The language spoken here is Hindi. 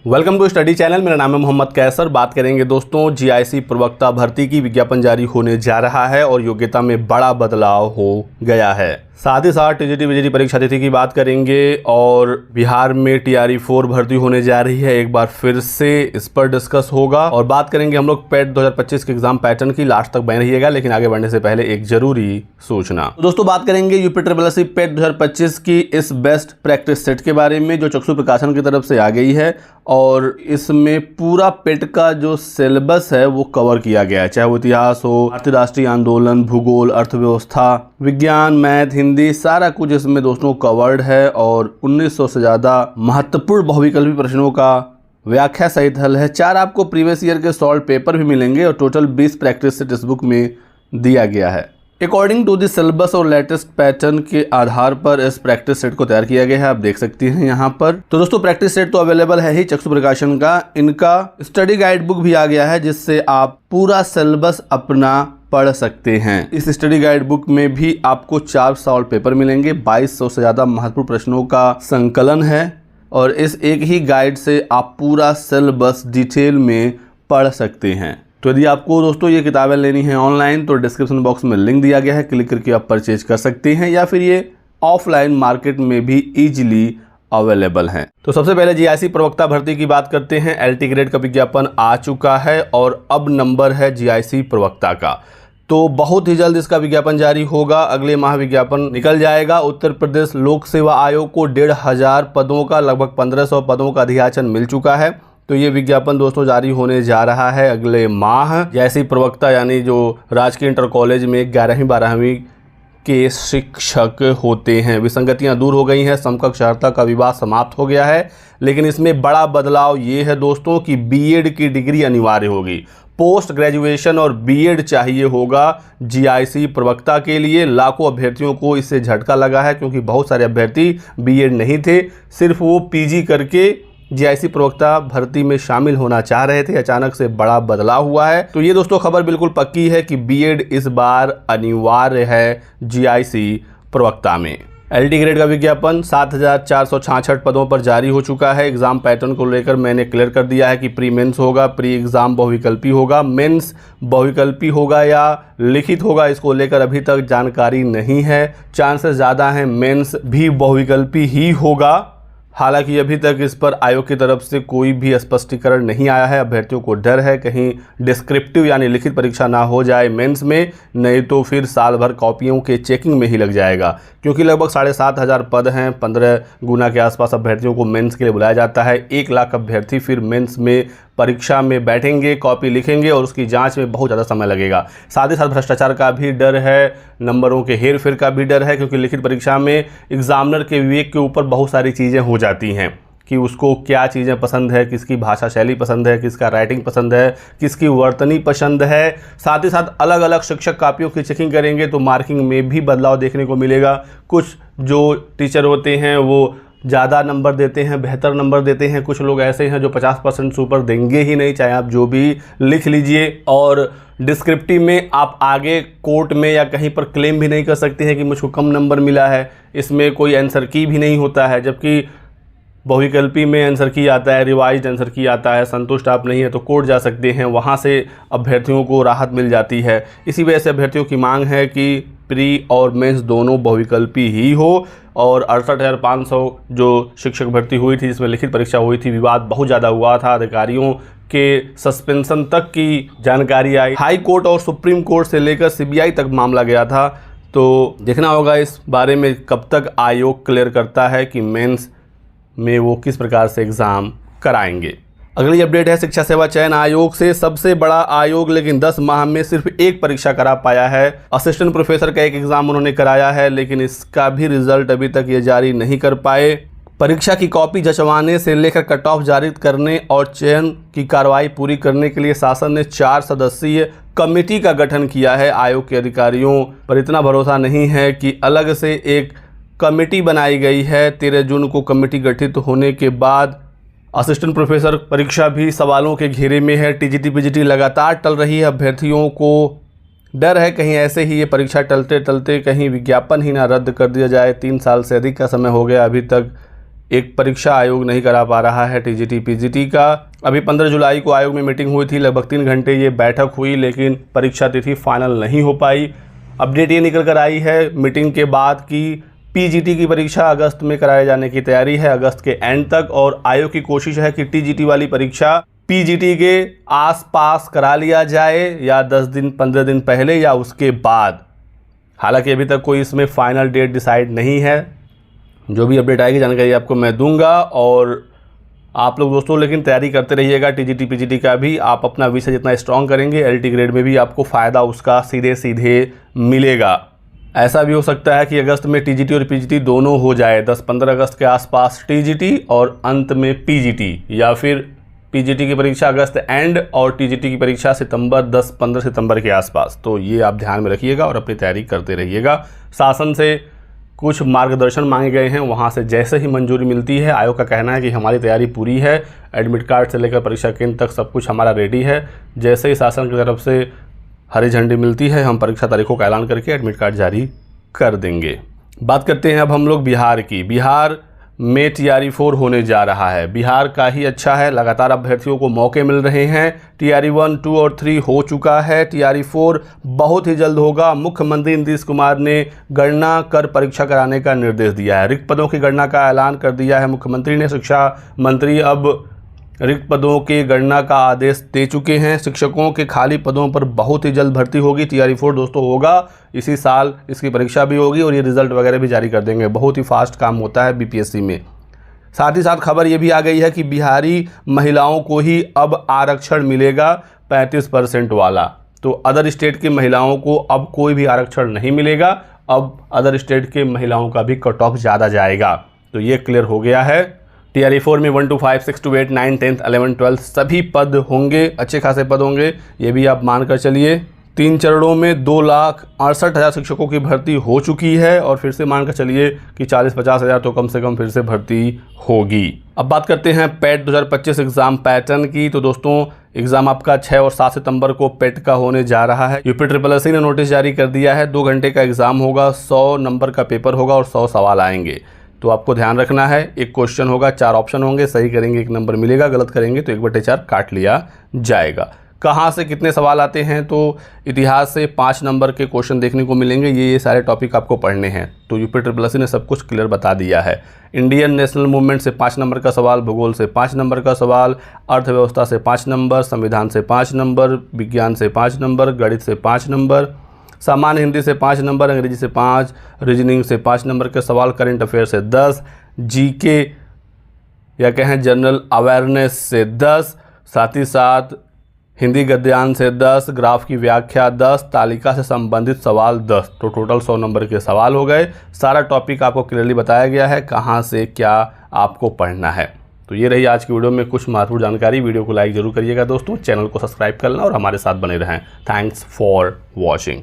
Welcome to study channel. मेरा नाम है मोहम्मद कैसर। बात करेंगे दोस्तों जीआईसी प्रवक्ता भर्ती की विज्ञापन जारी होने जा रहा है और योग्यता में बड़ा बदलाव हो गया है। साथ ही साथ टीजीटी वीजीटी परीक्षा तिथि की बात करेंगे और बिहार में टीआरई 4 भर्ती होने जा रही है, एक बार फिर से इस पर डिस्कस होगा। और बात करेंगे हम लोग पेट 2025 के एग्जाम पैटर्न की। लास्ट तक बने रहिएगा, लेकिन आगे बढ़ने से पहले एक जरूरी सूचना। तो दोस्तों बात करेंगे यूपीएससी पेट 2025 की इस बेस्ट प्रैक्टिस सेट के बारे में, जो चक्षु प्रकाशन की तरफ से आ गई है। और इसमें पूरा पेट का जो सिलेबस है वो कवर किया गया है, चाहे वो इतिहास हो, भारतीय राष्ट्रीय आंदोलन, भूगोल, अर्थव्यवस्था, विज्ञान, मैथ, हिंदी, सारा कुछ इसमें दोस्तों कवर्ड है। और 1900 से ज़्यादा महत्वपूर्ण बहुविकल्पी प्रश्नों का व्याख्या सहित हल है। 4 आपको प्रीवियस ईयर के सॉल्व पेपर भी मिलेंगे और टोटल 20 प्रैक्टिस सेट इस बुक में दिया गया है। अकॉर्डिंग टू द सिलेबस और लेटेस्ट पैटर्न के आधार पर इस प्रैक्टिस सेट को तैयार किया गया है, आप देख सकते हैं यहाँ पर। तो दोस्तों प्रैक्टिस सेट तो अवेलेबल है ही चक्षु प्रकाशन का, इनका स्टडी गाइड बुक भी आ गया है जिससे आप पूरा सिलेबस अपना पढ़ सकते हैं। इस स्टडी गाइड बुक में भी आपको 4 सॉल्व पेपर मिलेंगे, 2200 से ज़्यादा महत्वपूर्ण प्रश्नों का संकलन है और इस एक ही गाइड से आप पूरा सिलेबस डिटेल में पढ़ सकते हैं। तो यदि आपको दोस्तों ये किताबें लेनी है ऑनलाइन तो डिस्क्रिप्शन बॉक्स में लिंक दिया गया है, क्लिक करके आप परचेज कर सकते हैं, या फिर ये ऑफलाइन मार्केट में भी इजीली अवेलेबल हैं। तो सबसे पहले जीआईसी प्रवक्ता भर्ती की बात करते हैं। एलटी ग्रेड का विज्ञापन आ चुका है और अब नंबर है जीआईसी प्रवक्ता का। तो बहुत ही जल्द इसका विज्ञापन जारी होगा, अगले माह विज्ञापन निकल जाएगा। उत्तर प्रदेश लोक सेवा आयोग को 1500 पदों का, लगभग 1500 पदों का अधियाचन मिल चुका है। तो ये विज्ञापन दोस्तों जारी होने जा रहा है अगले माह। जैसे प्रवक्ता यानी जो राजकीय इंटर कॉलेज में 11वीं 12वीं के शिक्षक होते हैं, विसंगतियां दूर हो गई हैं, समकक्ष अर्हता का विवाद समाप्त हो गया है। लेकिन इसमें बड़ा बदलाव ये है दोस्तों कि बीएड की डिग्री अनिवार्य होगी। पोस्ट ग्रेजुएशन और बीएड चाहिए होगा जीआईसी प्रवक्ता के लिए। लाखों अभ्यर्थियों को इससे झटका लगा है क्योंकि बहुत सारे अभ्यर्थी बीएड नहीं थे, सिर्फ वो पीजी करके जीआईसी प्रवक्ता भर्ती में शामिल होना चाह रहे थे। अचानक से बड़ा बदलाव हुआ है। तो ये दोस्तों खबर बिल्कुल पक्की है कि बीएड इस बार अनिवार्य है जीआईसी प्रवक्ता में। एलटी ग्रेड का विज्ञापन 7466 पदों पर जारी हो चुका है। एग्जाम पैटर्न को लेकर मैंने क्लियर कर दिया है कि प्री मेंस होगा, प्री एग्जाम बहुविकल्पी होगा, मेंस बहुविकल्पी होगा या लिखित होगा, इसको लेकर अभी तक जानकारी नहीं है। चांसेस ज़्यादा हैं मेंस भी बहुविकल्पी ही होगा। हालांकि अभी तक इस पर आयोग की तरफ से कोई भी स्पष्टीकरण नहीं आया है। अभ्यर्थियों को डर है कहीं डिस्क्रिप्टिव यानी लिखित परीक्षा ना हो जाए मेंस में, नहीं तो फिर साल भर कॉपियों के चेकिंग में ही लग जाएगा। क्योंकि लगभग 7500 पद हैं, 15 गुना के आसपास अभ्यर्थियों को मेंस के लिए बुलाया जाता है। 1 लाख अभ्यर्थी फिर मेंस में परीक्षा में बैठेंगे, कॉपी लिखेंगे और उसकी जांच में बहुत ज़्यादा समय लगेगा। साथ ही साथ भ्रष्टाचार का भी डर है, नंबरों के हेर फेर का भी डर है, क्योंकि लिखित परीक्षा में एग्जामिनर के विवेक के ऊपर बहुत सारी चीज़ें हो जाती हैं कि उसको क्या चीज़ें पसंद है, किसकी भाषा शैली पसंद है, किसका राइटिंग पसंद है, किसकी वर्तनी पसंद है। साथ ही साथ अलग अलग शिक्षक कापियों की चेकिंग करेंगे तो मार्किंग में भी बदलाव देखने को मिलेगा। कुछ जो टीचर होते हैं वो ज़्यादा नंबर देते हैं, बेहतर नंबर देते हैं। कुछ लोग ऐसे हैं जो 50% से ऊपर देंगे ही नहीं, चाहे आप जो भी लिख लीजिए। और डिस्क्रिप्टिव में आप आगे कोर्ट में या कहीं पर क्लेम भी नहीं कर सकते हैं कि मुझको कम नंबर मिला है। इसमें कोई आंसर की भी नहीं होता है, जबकि बहुविकल्पी में आंसर की आता है, रिवाइज्ड आंसर की आता है। संतुष्ट आप नहीं है तो कोर्ट जा सकते हैं, वहाँ से अभ्यर्थियों को राहत मिल जाती है। इसी वजह से अभ्यर्थियों की मांग है कि प्री और मेंस दोनों बहुविकल्पी ही हो। और 68,500 जो शिक्षक भर्ती हुई थी जिसमें लिखित परीक्षा हुई थी, विवाद बहुत ज़्यादा हुआ था, अधिकारियों के सस्पेंशन तक की जानकारी आई। हाई कोर्ट और सुप्रीम कोर्ट से लेकर सीबीआई तक मामला गया था। तो देखना होगा इस बारे में कब तक आयोग क्लियर करता है कि मेंस में वो किस प्रकार से एग्ज़ाम कराएंगे। अगली अपडेट है शिक्षा सेवा चयन आयोग से। सबसे बड़ा आयोग, लेकिन 10 माह में सिर्फ एक परीक्षा करा पाया है। असिस्टेंट प्रोफेसर का एक एग्ज़ाम उन्होंने कराया है, लेकिन इसका भी रिजल्ट अभी तक ये जारी नहीं कर पाए। परीक्षा की कॉपी जंचवाने से लेकर कट ऑफ जारी करने और चयन की कार्रवाई पूरी करने के लिए शासन ने 4 सदस्यीय कमेटी का गठन किया है। आयोग के अधिकारियों पर इतना भरोसा नहीं है कि अलग से एक कमेटी बनाई गई है। 13 जून को कमेटी गठित होने के बाद असिस्टेंट प्रोफेसर परीक्षा भी सवालों के घेरे में है। टीजीटी पीजीटी लगातार टल रही है। अभ्यर्थियों को डर है कहीं ऐसे ही ये परीक्षा टलते टलते कहीं विज्ञापन ही ना रद्द कर दिया जाए। 3 साल से अधिक का समय हो गया, अभी तक एक परीक्षा आयोग नहीं करा पा रहा है टीजीटी पीजीटी का। अभी 15 जुलाई को आयोग में मीटिंग हुई थी, लगभग 3 घंटे ये बैठक हुई, लेकिन परीक्षा तिथि फाइनल नहीं हो पाई। अपडेट ये निकल कर आई है मीटिंग के बाद कि पीजीटी की परीक्षा अगस्त में कराए जाने की तैयारी है, अगस्त के एंड तक। और आयोग की कोशिश है कि टीजीटी वाली परीक्षा पीजीटी के आसपास करा लिया जाए, या 10 दिन 15 दिन पहले या उसके बाद। हालांकि अभी तक कोई इसमें फाइनल डेट डिसाइड नहीं है। जो भी अपडेट आएगी जानकारी आपको मैं दूंगा। और आप लोग दोस्तों लेकिन तैयारी करते रहिएगा टीजीटी पीजीटी का भी। आप अपना विषय जितना स्ट्रांग करेंगे एलटी ग्रेड में भी आपको फ़ायदा उसका सीधे सीधे मिलेगा। ऐसा भी हो सकता है कि अगस्त में टीजीटी और पीजीटी दोनों हो जाए, 10-15 अगस्त के आसपास टीजीटी और अंत में पीजीटी, या फिर पीजीटी की परीक्षा अगस्त एंड और टीजीटी की परीक्षा सितंबर 10-15 सितंबर के आसपास। तो ये आप ध्यान में रखिएगा और अपनी तैयारी करते रहिएगा। शासन से कुछ मार्गदर्शन मांगे गए हैं, वहाँ से जैसे ही मंजूरी मिलती है, आयोग का कहना है कि हमारी तैयारी पूरी है, एडमिट कार्ड से लेकर परीक्षा केंद्र तक सब कुछ हमारा रेडी है। जैसे ही शासन की तरफ से हरी झंडी मिलती है, हम परीक्षा तारीखों का ऐलान करके एडमिट कार्ड जारी कर देंगे। बात करते हैं अब हम लोग बिहार की। बिहार में TRE 4 होने जा रहा है। बिहार का ही अच्छा है, लगातार अभ्यर्थियों को मौके मिल रहे हैं। TRE 1, 2 और 3 हो चुका है, TRE 4 बहुत ही जल्द होगा। मुख्यमंत्री नीतीश कुमार ने गणना कर परीक्षा कराने का निर्देश दिया है। रिक्त पदों की गणना का ऐलान कर दिया है मुख्यमंत्री ने। शिक्षा मंत्री अब रिक्त पदों की गणना का आदेश दे चुके हैं। शिक्षकों के खाली पदों पर बहुत ही जल्द भर्ती होगी। TRE 4 दोस्तों होगा इसी साल, इसकी परीक्षा भी होगी और ये रिजल्ट वगैरह भी जारी कर देंगे। बहुत ही फास्ट काम होता है बीपीएससी में। साथ ही साथ खबर ये भी आ गई है कि बिहारी महिलाओं को ही अब आरक्षण मिलेगा 35% वाला। तो अदर स्टेट की महिलाओं को अब कोई भी आरक्षण नहीं मिलेगा। अब अदर स्टेट के महिलाओं का भी कट ऑफ ज़्यादा जाएगा। तो ये क्लियर हो गया है। TRE 4 में 1 to 5, 6 to 8, 9, 10, 11, 12 सभी पद होंगे, अच्छे खासे पद होंगे। ये भी आप मानकर चलिए। 3 चरणों में 2,68,000 शिक्षकों की भर्ती हो चुकी है और फिर से मानकर चलिए कि 40-50 हज़ार तो कम से कम फिर से भर्ती होगी। अब बात करते हैं पेट 2025 एग्ज़ाम पैटर्न की। तो दोस्तों एग्ज़ाम आपका 6 और 7 सितंबर को पेट का होने जा रहा है। UPSSC ने नोटिस जारी कर दिया है। 2 घंटे का एग्ज़ाम होगा, 100 नंबर का पेपर होगा और 100 सवाल आएंगे। तो आपको ध्यान रखना है, एक क्वेश्चन होगा, 4 ऑप्शन होंगे, सही करेंगे 1 नंबर मिलेगा, गलत करेंगे तो 1/4 काट लिया जाएगा। कहाँ से कितने सवाल आते हैं? तो इतिहास से 5 नंबर के क्वेश्चन देखने को मिलेंगे। ये सारे टॉपिक आपको पढ़ने हैं। तो UPSSC ने सब कुछ क्लियर बता दिया है। इंडियन नेशनल मूवमेंट से 5 नंबर का सवाल, भूगोल से 5 नंबर का सवाल, अर्थव्यवस्था से 5 नंबर, संविधान से 5 नंबर, विज्ञान से 5 नंबर, गणित से 5 नंबर, सामान्य हिंदी से 5 नंबर, अंग्रेजी से 5, रीजनिंग से 5 नंबर के सवाल, करंट अफेयर से 10, जीके या कहें जनरल अवेयरनेस से 10, साथ ही साथ हिंदी गद्यांश से 10, ग्राफ की व्याख्या 10, तालिका से संबंधित सवाल 10। तो टोटल 100 नंबर के सवाल हो गए। सारा टॉपिक आपको क्लियरली बताया गया है कहाँ से क्या आपको पढ़ना है। तो ये रही आज की वीडियो में कुछ महत्वपूर्ण जानकारी। वीडियो को लाइक जरूर करिएगा दोस्तों, चैनल को सब्सक्राइब कर लेना और हमारे साथ बने रहें। Thanks for watching.